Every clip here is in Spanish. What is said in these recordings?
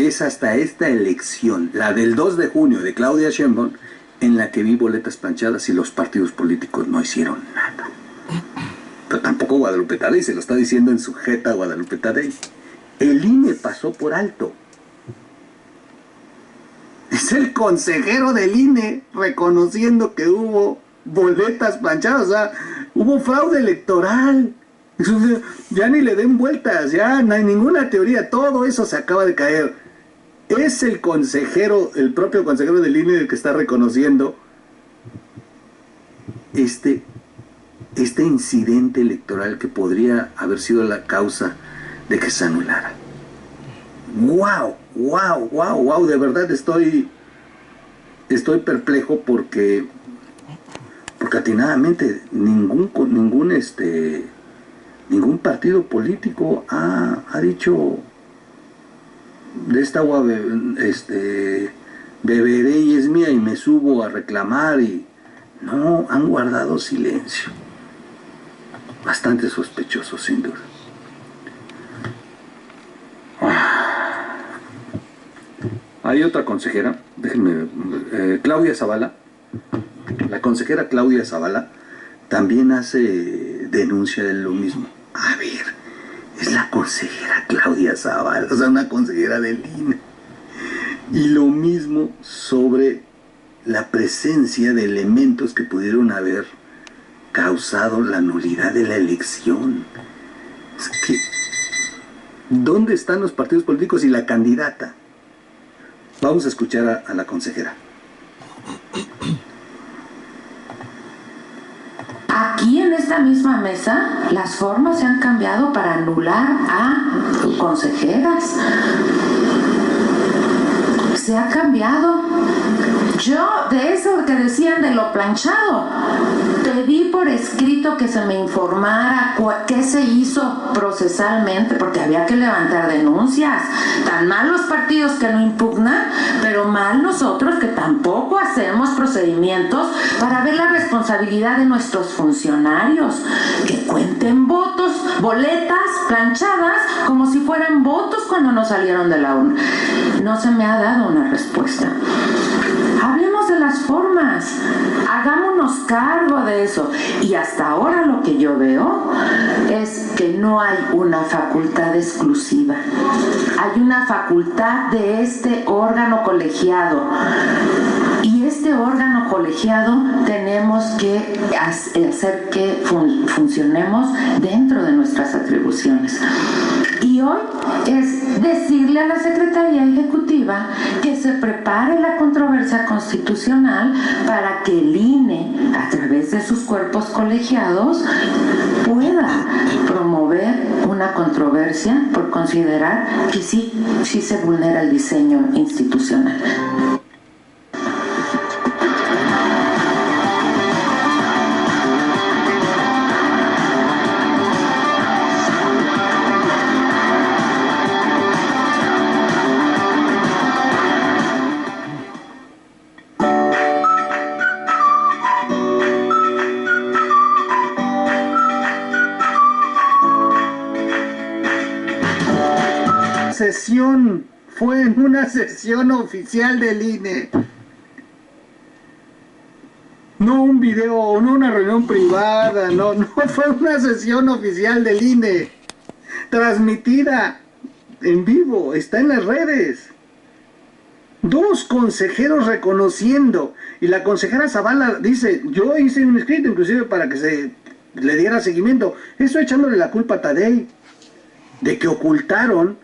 es hasta esta elección, la del 2 de junio de Claudia Sheinbaum, en la que vi boletas planchadas y los partidos políticos no hicieron nada. Pero tampoco Guadalupe Tadei, se lo está diciendo en su jeta Guadalupe Tadei. El INE pasó por alto. Es el consejero del INE reconociendo que hubo boletas planchadas, o sea, hubo fraude electoral. Ya ni le den vueltas, ya no hay ninguna teoría, todo eso se acaba de caer. Es el consejero, el propio consejero del INE el que está reconociendo este incidente electoral que podría haber sido la causa de que se anulara. ¡Wow! ¡Wow! ¡Wow! ¡Wow! De verdad estoy perplejo porque atinadamente ningún partido político ha dicho de esta agua beberé y es mía y me subo a reclamar, y no, han guardado silencio. Bastante sospechoso, sin duda. Hay otra consejera, déjenme, Claudia Zavala, la consejera Claudia Zavala también hace denuncia de lo mismo. A ver, es la consejera Claudia Zavala, o sea, una consejera del INE. Y lo mismo sobre la presencia de elementos que pudieron haber causado la nulidad de la elección. Es que, ¿dónde están los partidos políticos y la candidata? Vamos a escuchar a la consejera. Aquí en esta misma mesa, las formas se han cambiado para anular a consejeras. Se ha cambiado. Yo, de eso que decían de lo planchado, pedí por escrito que se me informara qué se hizo procesalmente, porque había que levantar denuncias. Tan mal los partidos que no impugnan, pero mal nosotros que tampoco hacemos procedimientos para ver la responsabilidad de nuestros funcionarios, que cuenten votos, boletas planchadas, como si fueran votos cuando no salieron de la urna. No se me ha dado una respuesta. Hablemos de las formas, hagámonos cargo de eso. Y hasta ahora lo que yo veo es que no hay una facultad exclusiva. Hay una facultad de este órgano colegiado. Y este órgano colegiado tenemos que hacer que funcionemos dentro de nuestras atribuciones. Y hoy es decirle a la Secretaría Ejecutiva que se prepare la controversia constitucional para que el INE, a través de sus cuerpos colegiados, pueda promover una controversia por considerar que sí se vulnera el diseño institucional. Fue en una sesión oficial del INE, no un video, no una reunión privada, no, fue una sesión oficial del INE, transmitida en vivo, está en las redes. 2 consejeros reconociendo, y la consejera Zavala dice, yo hice un escrito inclusive para que se le diera seguimiento. Estoy echándole la culpa a Tadei de que ocultaron,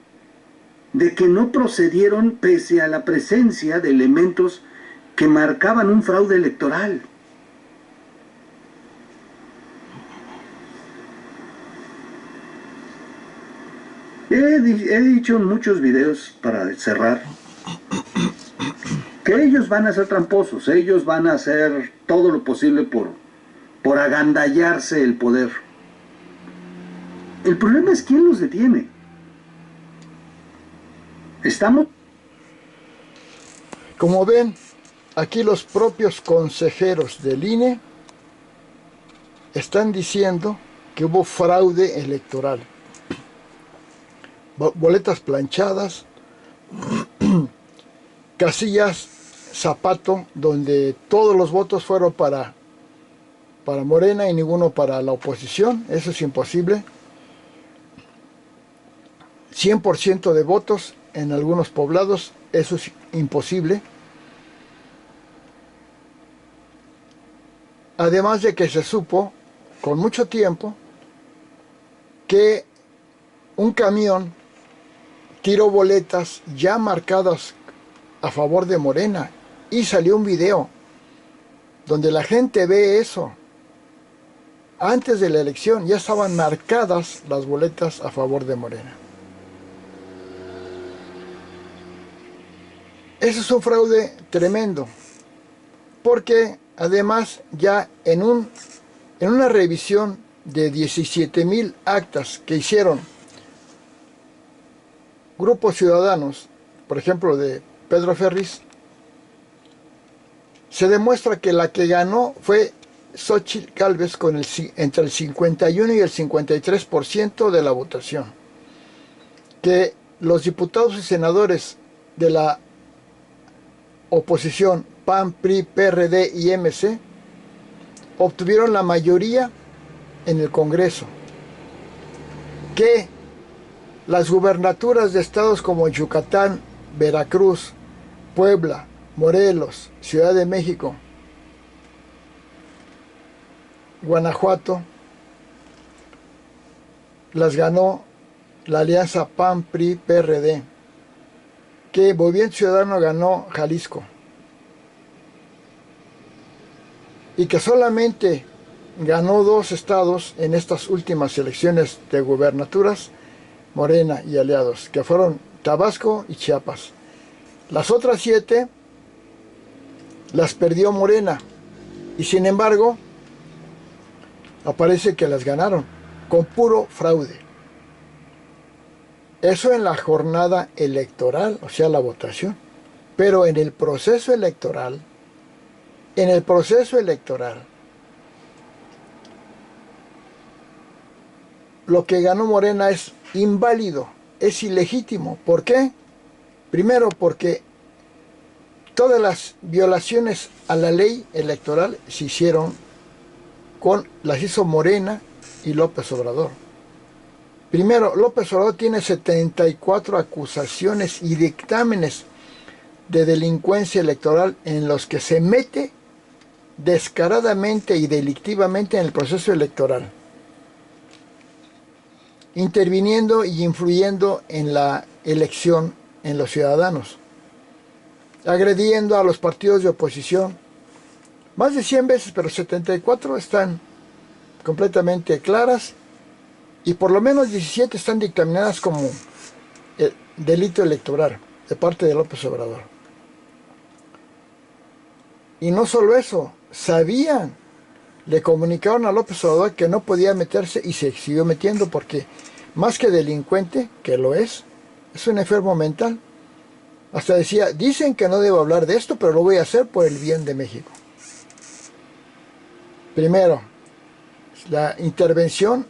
de que no procedieron pese a la presencia de elementos que marcaban un fraude electoral. He dicho en muchos videos, para cerrar, que ellos van a ser tramposos, ellos van a hacer todo lo posible por agandallarse el poder. El problema es quién los detiene. Estamos... Como ven, aquí los propios consejeros del INE están diciendo que hubo fraude electoral. Boletas planchadas, Casillas Zapato, donde todos los votos fueron para Morena y ninguno para la oposición. Eso es imposible. 100% de votos en algunos poblados, eso es imposible. Además de que se supo con mucho tiempo que un camión tiró boletas ya marcadas a favor de Morena y salió un video donde la gente ve eso. Antes de la elección ya estaban marcadas las boletas a favor de Morena. Eso es un fraude tremendo, porque además ya en una revisión de 17,000 actas que hicieron grupos ciudadanos, por ejemplo de Pedro Ferriz, se demuestra que la que ganó fue Xóchitl Gálvez con entre el 51 y el 53% de la votación, que los diputados y senadores de la oposición PAN, PRI, PRD y MC obtuvieron la mayoría en el Congreso, que las gubernaturas de estados como Yucatán, Veracruz, Puebla, Morelos, Ciudad de México, Guanajuato, las ganó la alianza PAN, PRI, PRD, que Movimiento Ciudadano ganó Jalisco, y que solamente ganó 2 estados en estas últimas elecciones de gubernaturas, Morena y aliados, que fueron Tabasco y Chiapas. Las otras 7 las perdió Morena, y sin embargo aparece que las ganaron con puro fraude. Eso en la jornada electoral, o sea, la votación. Pero en el proceso electoral, lo que ganó Morena es inválido, es ilegítimo. ¿Por qué? Primero, porque todas las violaciones a la ley electoral se hicieron las hizo Morena y López Obrador. Primero, López Obrador tiene 74 acusaciones y dictámenes de delincuencia electoral en los que se mete descaradamente y delictivamente en el proceso electoral, interviniendo y influyendo en la elección en los ciudadanos, agrediendo a los partidos de oposición, más de 100 veces, pero 74 están completamente claras, y por lo menos 17 están dictaminadas como delito electoral de parte de López Obrador. Y no solo eso, sabían, le comunicaron a López Obrador que no podía meterse y se siguió metiendo, porque más que delincuente, que lo es un enfermo mental. Hasta decía, dicen que no debo hablar de esto, pero lo voy a hacer por el bien de México. Primero, la intervención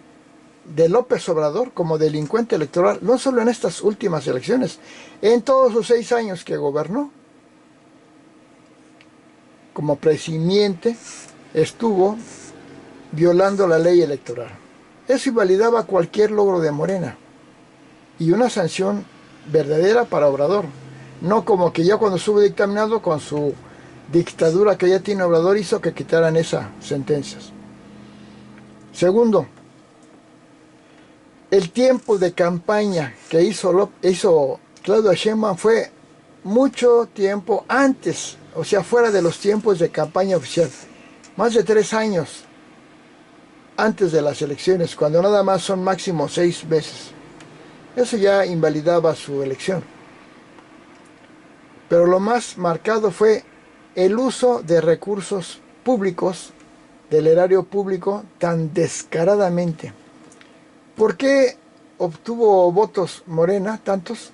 de López Obrador como delincuente electoral, no solo en estas últimas elecciones, en todos sus 6 años que gobernó, como presidente, estuvo violando la ley electoral. Eso invalidaba cualquier logro de Morena, y una sanción verdadera para Obrador, no como que ya cuando estuvo dictaminado con su dictadura que ya tiene Obrador hizo que quitaran esas sentencias. Segundo, el tiempo de campaña que hizo Claudia Sheinbaum fue mucho tiempo antes, o sea, fuera de los tiempos de campaña oficial, más de 3 años antes de las elecciones, cuando nada más son máximo 6 meses. Eso ya invalidaba su elección. Pero lo más marcado fue el uso de recursos públicos, del erario público, tan descaradamente. ¿Por qué obtuvo votos Morena, tantos?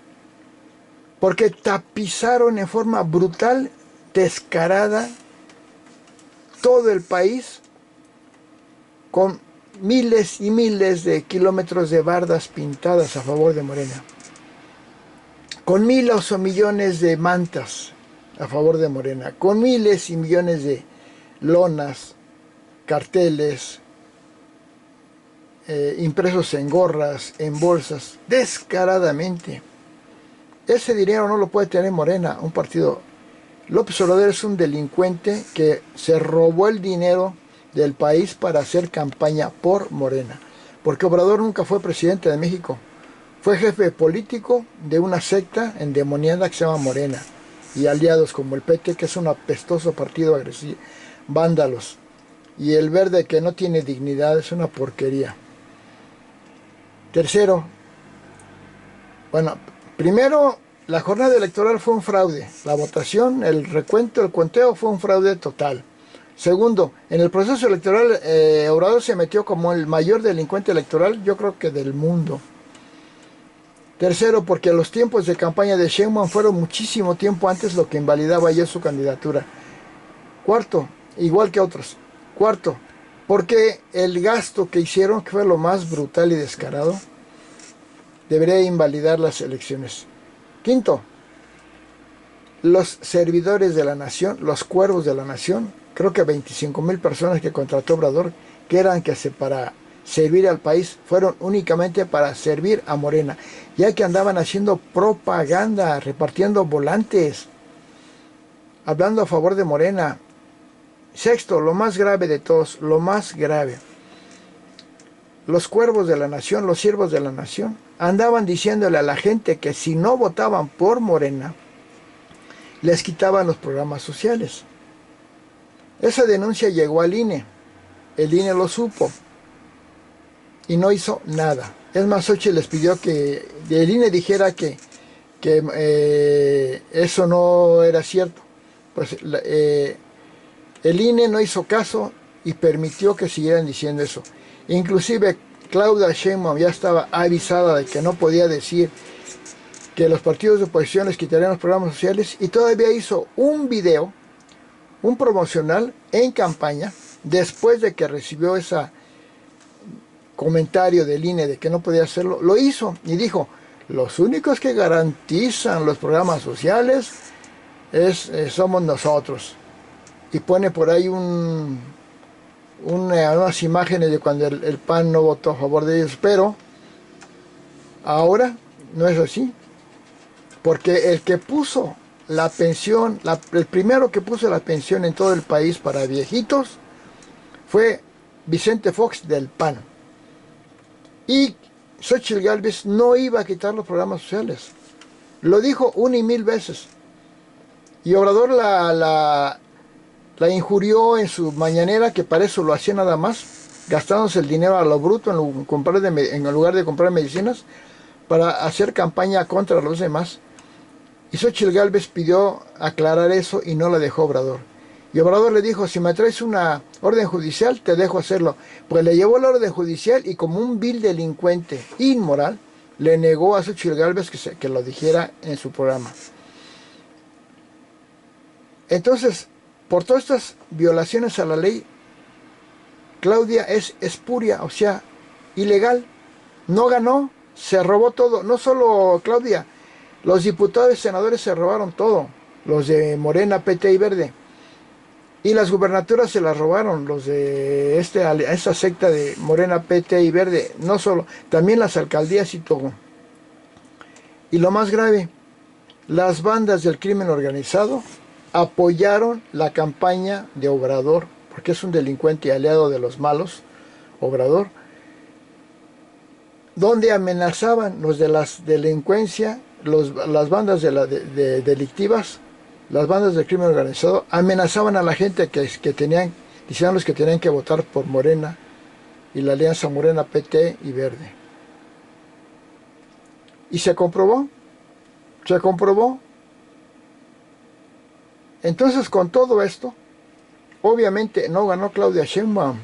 Porque tapizaron en forma brutal, descarada, todo el país con miles y miles de kilómetros de bardas pintadas a favor de Morena, con miles o millones de mantas a favor de Morena, con miles y millones de lonas, carteles, impresos en gorras, en bolsas, descaradamente. Ese dinero no lo puede tener Morena, un partido. López Obrador es un delincuente que se robó el dinero del país para hacer campaña por Morena, porque Obrador nunca fue presidente de México, fue jefe político de una secta endemoniada que se llama Morena, y aliados como el PT, que es un apestoso partido agresivo, vándalos, y el Verde, que no tiene dignidad, es una porquería. Tercero, bueno, primero, la jornada electoral fue un fraude. La votación, el recuento, el conteo fue un fraude total. Segundo, en el proceso electoral, Obrador se metió como el mayor delincuente electoral, yo creo que del mundo. Tercero, porque los tiempos de campaña de Sheinbaum fueron muchísimo tiempo antes, lo que invalidaba ya su candidatura. Cuarto, igual que otros. Cuarto, porque el gasto que hicieron, que fue lo más brutal y descarado, debería invalidar las elecciones. Quinto, los servidores de la nación, los cuervos de la nación, creo que 25,000 personas que contrató Obrador, que eran para servir al país, fueron únicamente para servir a Morena, ya que andaban haciendo propaganda, repartiendo volantes, hablando a favor de Morena. Sexto, lo más grave de todos, lo más grave. Los cuervos de la nación, los siervos de la nación, andaban diciéndole a la gente que si no votaban por Morena, les quitaban los programas sociales. Esa denuncia llegó al INE. El INE lo supo y no hizo nada. Es más, Xochitl les pidió que el INE dijera que eso no era cierto. Pues el INE no hizo caso y permitió que siguieran diciendo eso. Inclusive Claudia Sheinbaum ya estaba avisada de que no podía decir que los partidos de oposición les quitarían los programas sociales, y todavía hizo un video, un promocional en campaña, después de que recibió ese comentario del INE de que no podía hacerlo. Lo hizo y dijo: los únicos que garantizan los programas sociales somos nosotros. Y pone por ahí unas imágenes de cuando el PAN no votó a favor de ellos, pero ahora no es así, porque el que puso la pensión, el primero que puso la pensión en todo el país para viejitos fue Vicente Fox del PAN, y Xochitl Gálvez no iba a quitar los programas sociales, lo dijo 1 y 1000 veces, y Obrador la injurió en su mañanera, que para eso lo hacía nada más, gastándose el dinero a lo bruto en lugar de comprar medicinas, para hacer campaña contra los demás. Y Xochitl Gálvez pidió aclarar eso y no la dejó Obrador. Y Obrador le dijo: si me traes una orden judicial, te dejo hacerlo. Pues le llevó la orden judicial y, como un vil delincuente inmoral, le negó a Xochitl Gálvez que lo dijera en su programa. Entonces, por todas estas violaciones a la ley, Claudia es espuria, o sea, ilegal. No ganó, se robó todo. No solo Claudia, los diputados y senadores se robaron todo. Los de Morena, PT y Verde. Y las gubernaturas se las robaron, los de esta secta de Morena, PT y Verde. No solo, también las alcaldías y todo. Y lo más grave, las bandas del crimen organizado apoyaron la campaña de Obrador, porque es un delincuente y aliado de los malos, Obrador, donde amenazaban los de las delincuencia, las bandas delictivas, las bandas del crimen organizado, amenazaban a la gente que decían los que tenían que votar por Morena y la alianza Morena, PT y Verde. Y se comprobó. Entonces, con todo esto, obviamente no ganó Claudia Sheinbaum,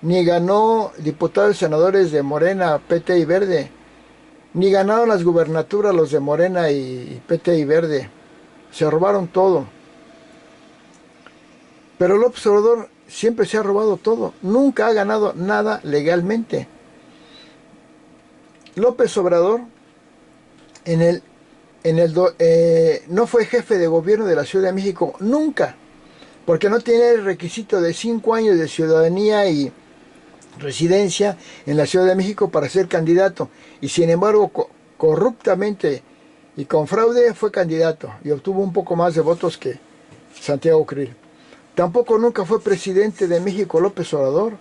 ni ganó diputados y senadores de Morena, PT y Verde, ni ganaron las gubernaturas los de Morena y PT y Verde. Se robaron todo. Pero López Obrador siempre se ha robado todo, nunca ha ganado nada legalmente. López Obrador, en el no fue jefe de gobierno de la Ciudad de México nunca, porque no tenía el requisito de 5 años de ciudadanía y residencia en la Ciudad de México para ser candidato, y sin embargo corruptamente y con fraude fue candidato y obtuvo un poco más de votos que Santiago Krill. Tampoco nunca fue presidente de México López Obrador,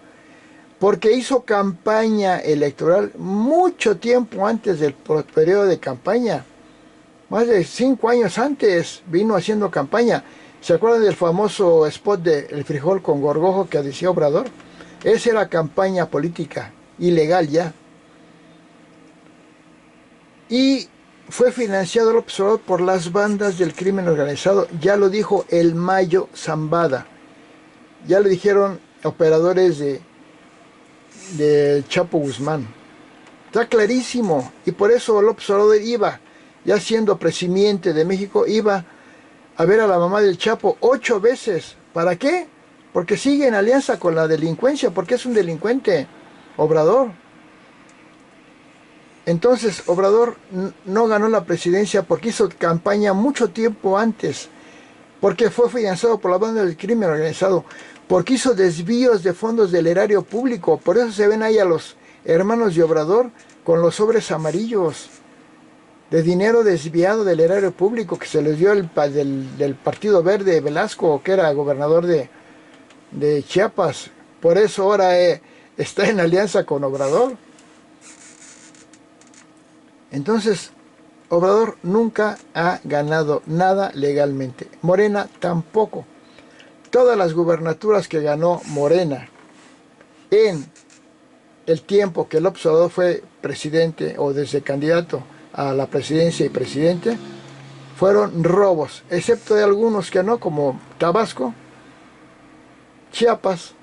porque hizo campaña electoral mucho tiempo antes del periodo de campaña. Más de 5 años antes vino haciendo campaña. ¿Se acuerdan del famoso spot de El frijol con gorgojo que decía Obrador? Esa era campaña política, ilegal ya. Y fue financiado López Obrador por las bandas del crimen organizado. Ya lo dijo el Mayo Zambada. Ya lo dijeron operadores de Chapo Guzmán. Está clarísimo. Y por eso López Obrador iba, ya siendo presidente de México, iba a ver a la mamá del Chapo 8 veces. ¿Para qué? Porque sigue en alianza con la delincuencia, porque es un delincuente, Obrador. Entonces, Obrador no ganó la presidencia porque hizo campaña mucho tiempo antes, porque fue financiado por la banda del crimen organizado, porque hizo desvíos de fondos del erario público. Por eso se ven ahí a los hermanos de Obrador con los sobres amarillos de dinero desviado del erario público que se les dio del Partido Verde Velasco, que era gobernador de Chiapas. Por eso ahora está en alianza con Obrador. Entonces, Obrador nunca ha ganado nada legalmente. Morena tampoco. Todas las gubernaturas que ganó Morena en el tiempo que López Obrador fue presidente o desde candidato a la presidencia y presidente, fueron robos, excepto de algunos que no, como Tabasco, Chiapas.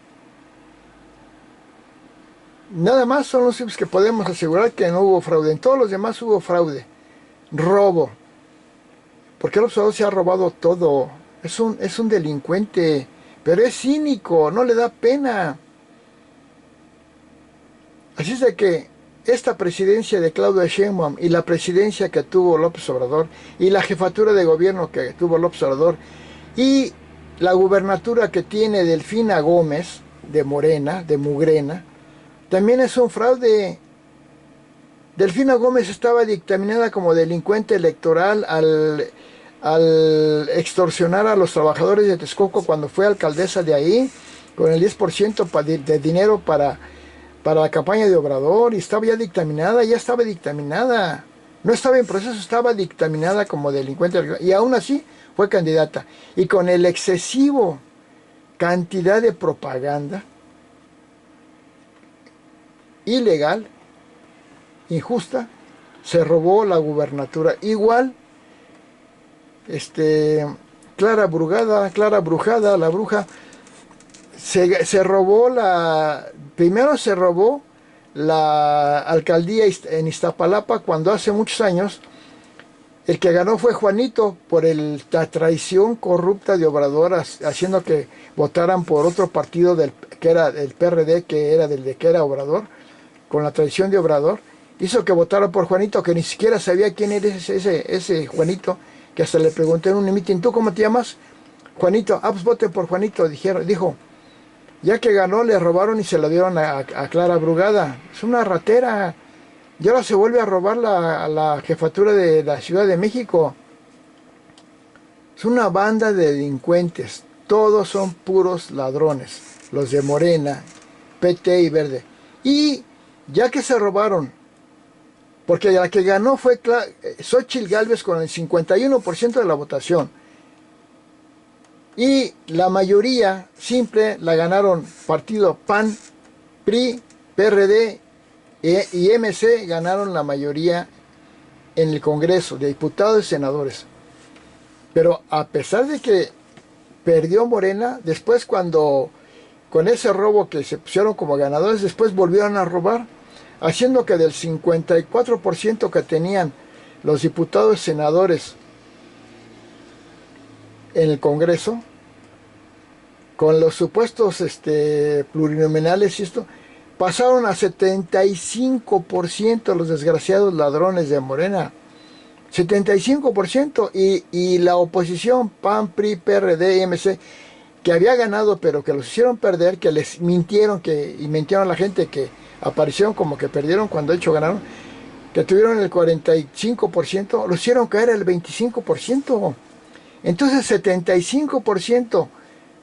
Nada más son los que podemos asegurar que no hubo fraude. En todos los demás hubo fraude, robo. Porque el observador se ha robado todo. Es un delincuente, pero es cínico, no le da pena. Así es de que esta presidencia de Claudia Sheinbaum y la presidencia que tuvo López Obrador y la jefatura de gobierno que tuvo López Obrador y la gubernatura que tiene Delfina Gómez de Morena, de Mugrena, también es un fraude. Delfina Gómez estaba dictaminada como delincuente electoral al extorsionar a los trabajadores de Texcoco cuando fue alcaldesa de ahí, con el 10% de dinero para la campaña de Obrador, y estaba ya dictaminada. No estaba en proceso, estaba dictaminada como delincuente electoral, y aún así fue candidata. Y con el excesivo cantidad de propaganda ilegal, injusta, se robó la gubernatura. Igual Clara Brujada, la bruja, se robó primero se robó la alcaldía en Iztapalapa, cuando hace muchos años el que ganó fue Juanito por la traición corrupta de Obrador, haciendo que votaran por otro partido que era el PRD, que era Obrador, con la traición de Obrador. Hizo que votara por Juanito, que ni siquiera sabía quién era ese Juanito, que hasta le pregunté en un mitin: ¿tú cómo te llamas? Juanito. Ah, pues voten por Juanito, dijo. Ya que ganó, le robaron y se lo dieron a Clara Brugada. Es una ratera. Y ahora se vuelve a robar la jefatura de la Ciudad de México. Es una banda de delincuentes. Todos son puros ladrones. Los de Morena, PT y Verde. Y ya que se robaron, porque la que ganó fue Xóchitl Gálvez con el 51% de la votación. Y la mayoría simple la ganaron partido PAN, PRI, PRD y MC, ganaron la mayoría en el Congreso de diputados y senadores. Pero a pesar de que perdió Morena, después con ese robo que se pusieron como ganadores, después volvieron a robar, haciendo que del 54% que tenían los diputados y senadores en el Congreso, con los supuestos plurinominales y esto, pasaron a 75% los desgraciados ladrones de Morena. 75%, y la oposición, PAN, PRI, PRD, MC, que había ganado, pero que los hicieron perder, que les mintieron, y mintieron a la gente, que aparecieron como que perdieron cuando de hecho ganaron, que tuvieron el 45%, lo hicieron caer el 25%. Entonces 75%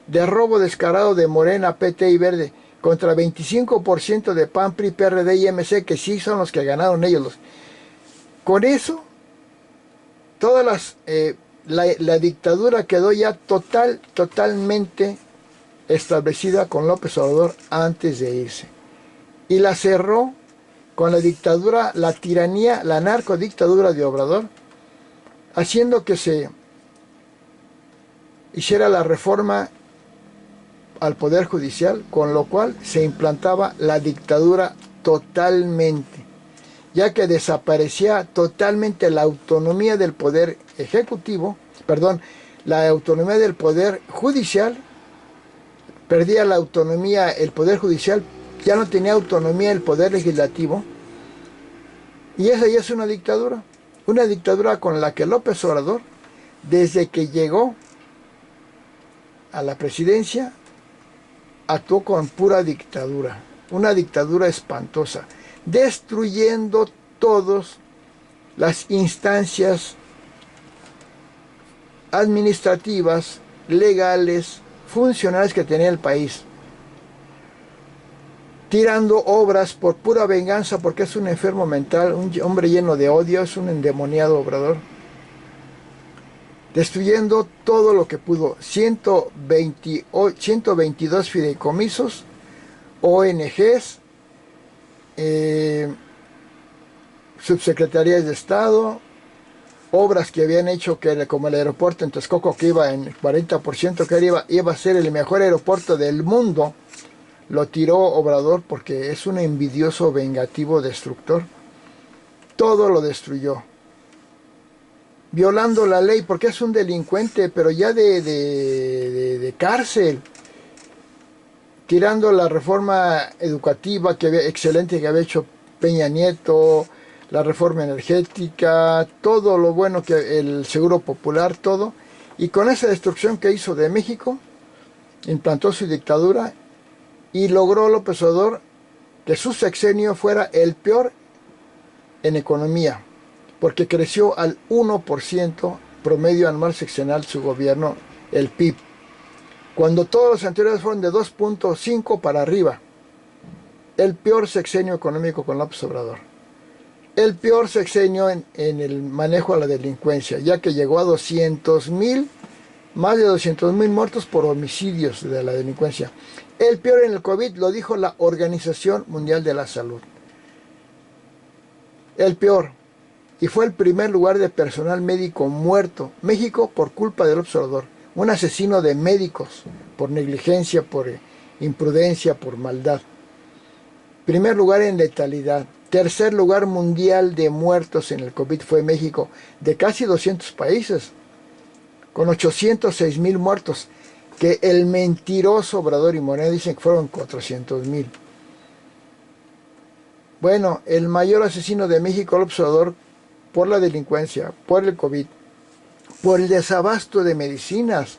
de robo descarado de Morena, PT y Verde, contra 25% de PAN, PRI, PRD y MC, que sí son los que ganaron ellos. Con eso, la dictadura quedó ya totalmente establecida con López Obrador antes de irse. Y la cerró con la dictadura, la tiranía, la narcodictadura de Obrador, haciendo que se hiciera la reforma al Poder Judicial, con lo cual se implantaba la dictadura totalmente, ya que desaparecía totalmente la autonomía del Poder Ejecutivo, la autonomía del Poder Judicial, perdía la autonomía el Poder Judicial, ya no tenía autonomía el Poder Legislativo, y esa ya es una dictadura con la que López Obrador, desde que llegó a la presidencia, actuó con pura dictadura, una dictadura espantosa, destruyendo todas las instancias administrativas, legales, funcionales que tenía el país, tirando obras por pura venganza, porque es un enfermo mental, un hombre lleno de odio, es un endemoniado Obrador, destruyendo todo lo que pudo, 122 fideicomisos, ONGs, subsecretarías de Estado, obras que habían hecho, que como el aeropuerto en Texcoco, que iba en 40%, que iba a ser el mejor aeropuerto del mundo, lo tiró Obrador porque es un envidioso, vengativo, destructor. Todo lo destruyó, violando la ley, porque es un delincuente, pero ya de cárcel, tirando la reforma educativa excelente que había hecho Peña Nieto, la reforma energética, todo lo bueno, que el Seguro Popular, todo, y con esa destrucción que hizo de México, implantó su dictadura y logró López Obrador que su sexenio fuera el peor en economía, porque creció al 1% promedio anual sexenal su gobierno, el PIB, cuando todos los anteriores fueron de 2.5 para arriba. El peor sexenio económico con López Obrador. El peor sexenio en el manejo a la delincuencia, ya que llegó a más de 200,000 muertos por homicidios de la delincuencia. El peor en el COVID, lo dijo la Organización Mundial de la Salud. El peor. Y fue el primer lugar de personal médico muerto. México por culpa del observador. Un asesino de médicos por negligencia, por imprudencia, por maldad. Primer lugar en letalidad. Tercer lugar mundial de muertos en el COVID fue México, de casi 200 países, con 806,000 muertos, que el mentiroso Obrador y Morena dicen que fueron 400,000. Bueno, el mayor asesino de México, López Obrador, por la delincuencia, por el COVID, por el desabasto de medicinas.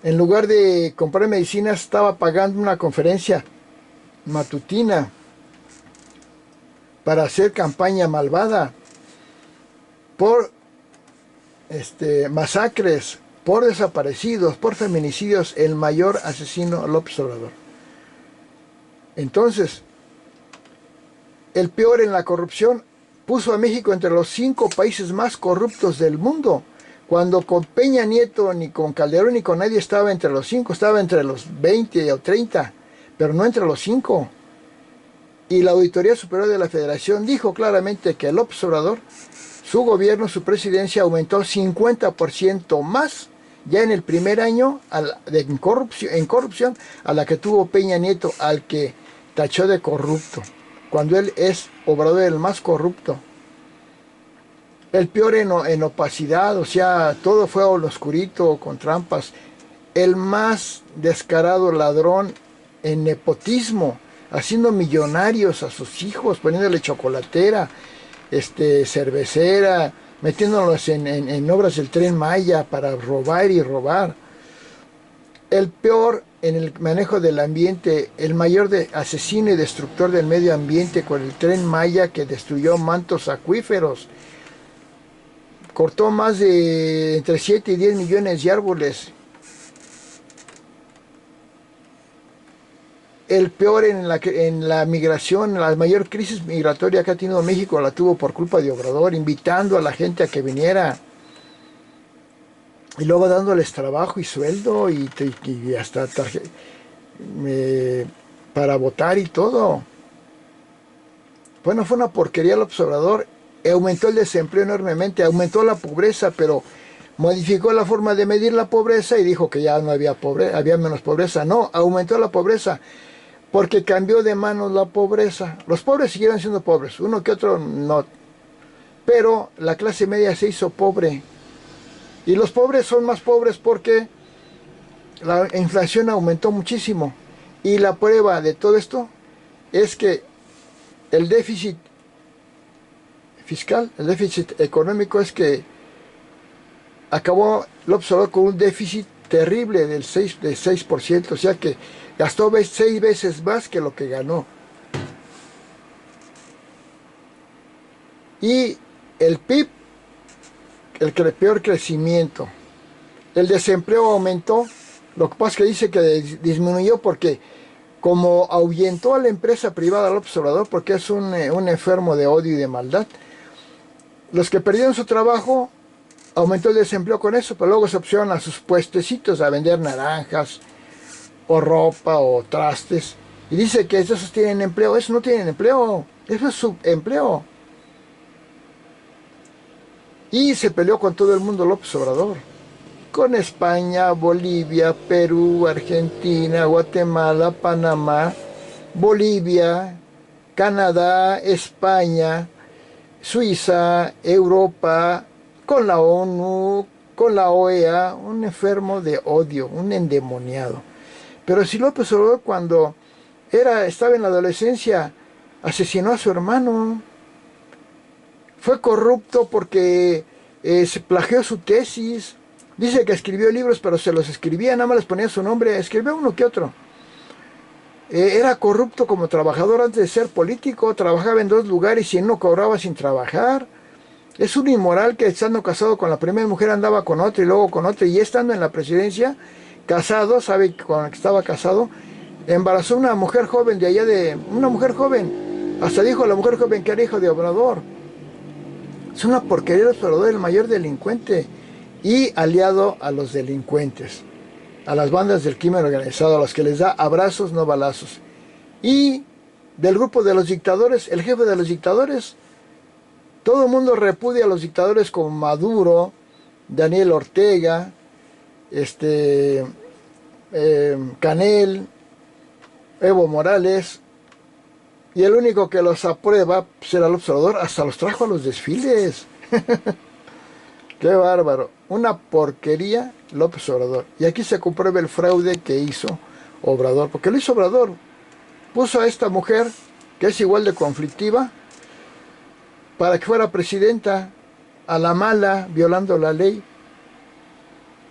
En lugar de comprar medicinas, estaba pagando una conferencia matutina para hacer campaña malvada por masacres, por desaparecidos, por feminicidios. El mayor asesino, López Obrador. Entonces, el peor en la corrupción, puso a México entre los 5 países más corruptos del mundo, cuando con Peña Nieto, ni con Calderón, ni con nadie estaba entre los 5, estaba entre los 20 o 30, pero no entre los 5. Y la Auditoría Superior de la Federación dijo claramente que López Obrador, su gobierno, su presidencia, aumentó 50% más ya en el primer año en corrupción a la que tuvo Peña Nieto, al que tachó de corrupto, cuando él es Obrador el más corrupto. El peor en opacidad, o sea, todo fue al oscurito, con trampas. El más descarado ladrón en nepotismo, haciendo millonarios a sus hijos, poniéndole chocolatera, cervecera, metiéndolos en obras del Tren Maya para robar y robar. El peor en el manejo del ambiente, el mayor asesino y destructor del medio ambiente con el Tren Maya, que destruyó mantos acuíferos. Cortó más de entre 7 y 10 millones de árboles. El peor en la migración, la mayor crisis migratoria que ha tenido México la tuvo por culpa de Obrador, invitando a la gente a que viniera y luego dándoles trabajo y sueldo y hasta para votar y todo. Bueno, fue una porquería el Obrador. Aumentó el desempleo enormemente, aumentó la pobreza, pero modificó la forma de medir la pobreza y dijo que ya no había pobreza, había menos pobreza. No, aumentó la pobreza porque cambió de manos la pobreza. Los pobres siguieron siendo pobres, uno que otro no, pero la clase media se hizo pobre. Y los pobres son más pobres porque la inflación aumentó muchísimo. Y la prueba de todo esto es que el déficit fiscal, el déficit económico, es que acabó López Obrador con un déficit terrible del 6%, o sea que gastó 6 veces más que lo que ganó. Y el PIB, el peor crecimiento. El desempleo aumentó, lo que pasa es que dice que disminuyó porque como ahuyentó a la empresa privada López Obrador, porque es un enfermo de odio y de maldad, los que perdieron su trabajo, aumentó el desempleo con eso, pero luego se pusieron a sus puestecitos a vender naranjas, o ropa, o trastes, y dice que esos tienen empleo. Eso no tienen empleo, eso es subempleo. Y se peleó con todo el mundo López Obrador, con España, Bolivia, Perú, Argentina, Guatemala, Panamá, Bolivia, Canadá, España, Suiza, Europa, con la ONU, con la OEA, un enfermo de odio, un endemoniado. Pero si López Obrador cuando estaba en la adolescencia asesinó a su hermano, fue corrupto porque se plagió su tesis, dice que escribió libros pero se los escribía, nada más les ponía su nombre, escribió uno que otro. Era corrupto como trabajador antes de ser político, trabajaba en 2 lugares y él no cobraba sin trabajar. Es un inmoral que estando casado con la primera mujer andaba con otra y luego con otra, y estando en la presidencia, casado, sabe que con la que estaba casado, embarazó a una mujer joven de allá una mujer joven, hasta dijo a la mujer joven que era hijo de Obrador. Es una porquería el Obrador, el mayor delincuente y aliado a los delincuentes, a las bandas del crimen organizado, a los que les da abrazos, no balazos. Y del grupo de los dictadores, el jefe de los dictadores, todo el mundo repudia a los dictadores como Maduro, Daniel Ortega, Canel, Evo Morales, y el único que los aprueba será el Obrador, hasta los trajo a los desfiles. ¡Qué bárbaro! Una porquería López Obrador. Y aquí se comprueba el fraude que hizo Obrador, porque lo hizo Obrador. Puso a esta mujer, que es igual de conflictiva, para que fuera presidenta, a la mala, violando la ley.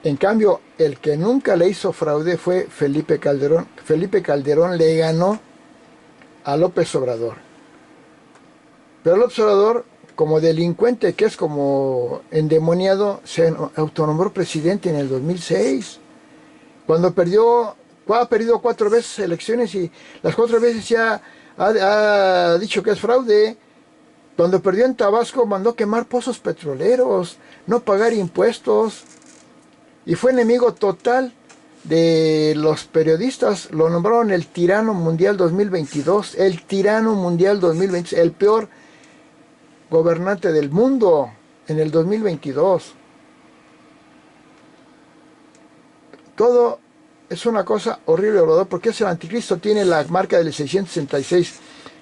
En cambio, el que nunca le hizo fraude fue Felipe Calderón. Felipe Calderón le ganó a López Obrador. Pero López Obrador, como delincuente, que es como endemoniado, se autonombró presidente en el 2006. Cuando ha perdido 4 veces elecciones y las 4 veces ya ha dicho que es fraude. Cuando perdió en Tabasco mandó quemar pozos petroleros, no pagar impuestos, y fue enemigo total de los periodistas. Lo nombraron el tirano mundial 2022, el tirano mundial 2022, el peor gobernante del mundo en el 2022. Todo es una cosa horrible, Obrador, porque es el anticristo, tiene la marca del 666.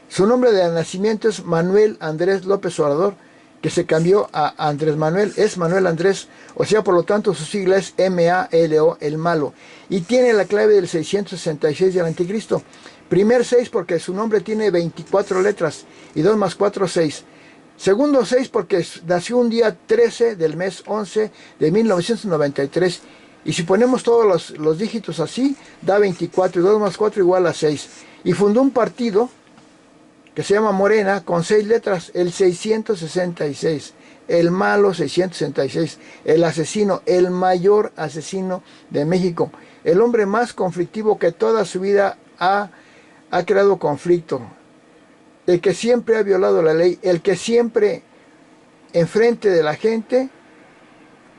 Su nombre de nacimiento es Manuel Andrés López Obrador, que se cambió a Andrés Manuel, es Manuel Andrés, o sea, por lo tanto su sigla es MALO, el malo, y tiene la clave del 666 del anticristo. Primer 6 porque su nombre tiene 24 letras, y 2 más 4, 6. Segundo 6 porque nació un día 13 del mes 11 de 1993. Y si ponemos todos los dígitos así, da 24 y 2 más 4 igual a 6. Y fundó un partido que se llama Morena con 6 letras, el 666. El malo 666, el asesino, el mayor asesino de México, el hombre más conflictivo que toda su vida ha creado conflicto, el que siempre ha violado la ley, el que siempre enfrente de la gente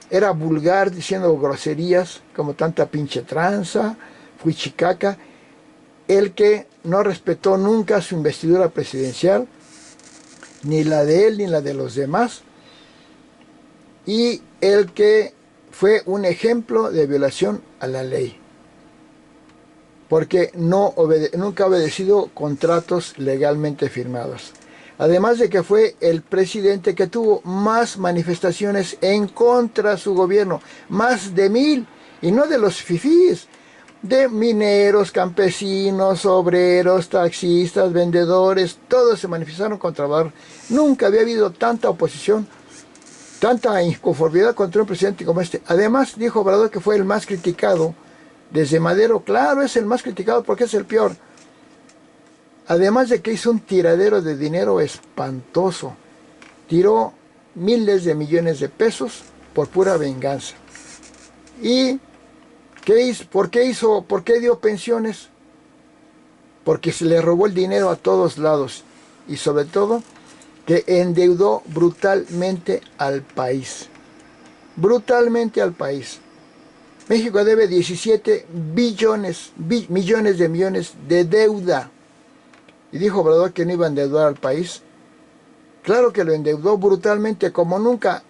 era vulgar diciendo groserías como tanta pinche tranza, fuichicaca, el que no respetó nunca su investidura presidencial, ni la de él ni la de los demás, y el que fue un ejemplo de violación a la ley, porque nunca ha obedecido contratos legalmente firmados. Además de que fue el presidente que tuvo más manifestaciones en contra de su gobierno, más de 1000, y no de los fifís, de mineros, campesinos, obreros, taxistas, vendedores, todos se manifestaron contra Obrador. Nunca había habido tanta oposición, tanta inconformidad contra un presidente como este. Además, dijo Obrador que fue el más criticado desde Madero. Claro, es el más criticado porque es el peor. Además de que hizo un tiradero de dinero espantoso. Tiró miles de millones de pesos por pura venganza. ¿Y qué hizo? ¿Por qué dio pensiones? Porque se le robó el dinero a todos lados. Y sobre todo, que endeudó brutalmente al país. Brutalmente al país. México debe 17 millones de deuda. Y dijo Obrador que no iba a endeudar al país. Claro que lo endeudó brutalmente como nunca.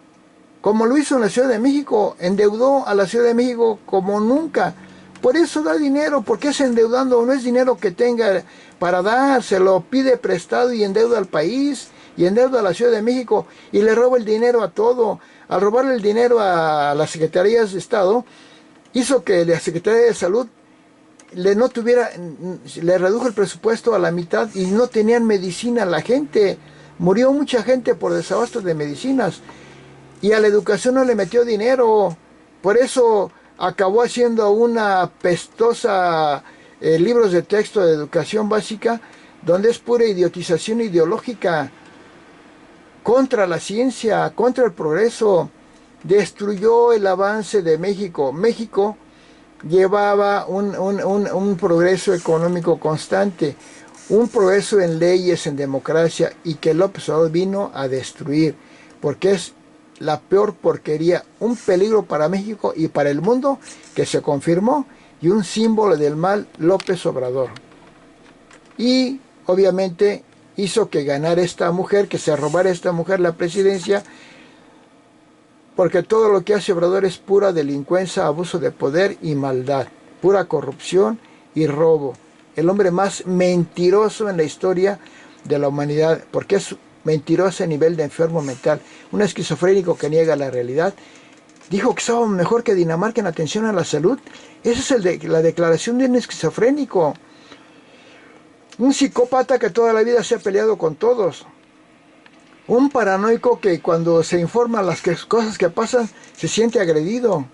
Como lo hizo en la Ciudad de México. Endeudó a la Ciudad de México como nunca. Por eso da dinero. ¿Por qué se endeudando? No es dinero que tenga para dar. Se lo pide prestado y endeuda al país. Y endeuda a la Ciudad de México. Y le roba el dinero a todo. Al robarle el dinero a las secretarías de Estado, hizo que la Secretaría de Salud le redujo el presupuesto a la mitad y no tenían medicina la gente. Murió mucha gente por desabasto de medicinas. Y a la educación no le metió dinero. Por eso acabó haciendo una pestosa libros de texto de educación básica, donde es pura idiotización ideológica contra la ciencia, contra el progreso. Destruyó el avance de México. México llevaba un progreso económico constante, un progreso en leyes, en democracia, y que López Obrador vino a destruir, porque es la peor porquería, un peligro para México y para el mundo, que se confirmó, y un símbolo del mal, López Obrador. Y obviamente hizo que ganara esta mujer, que se robara esta mujer la presidencia, porque todo lo que hace Obrador es pura delincuencia, abuso de poder y maldad, pura corrupción y robo. El hombre más mentiroso en la historia de la humanidad, porque es mentiroso a nivel de enfermo mental, un esquizofrénico que niega la realidad. Dijo que estaba mejor que Dinamarca en atención a la salud. Esa es la declaración de un esquizofrénico. Un psicópata que toda la vida se ha peleado con todos. Un paranoico que cuando se informa las cosas que pasan se siente agredido.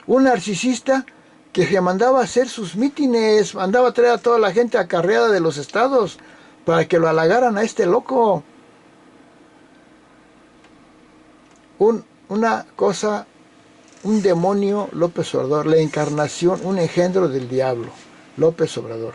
Un narcisista que se mandaba a hacer sus mítines, mandaba a traer a toda la gente acarreada de los estados para que lo halagaran a este loco. Una cosa, un demonio, López Obrador, la encarnación, un engendro del diablo, López Obrador.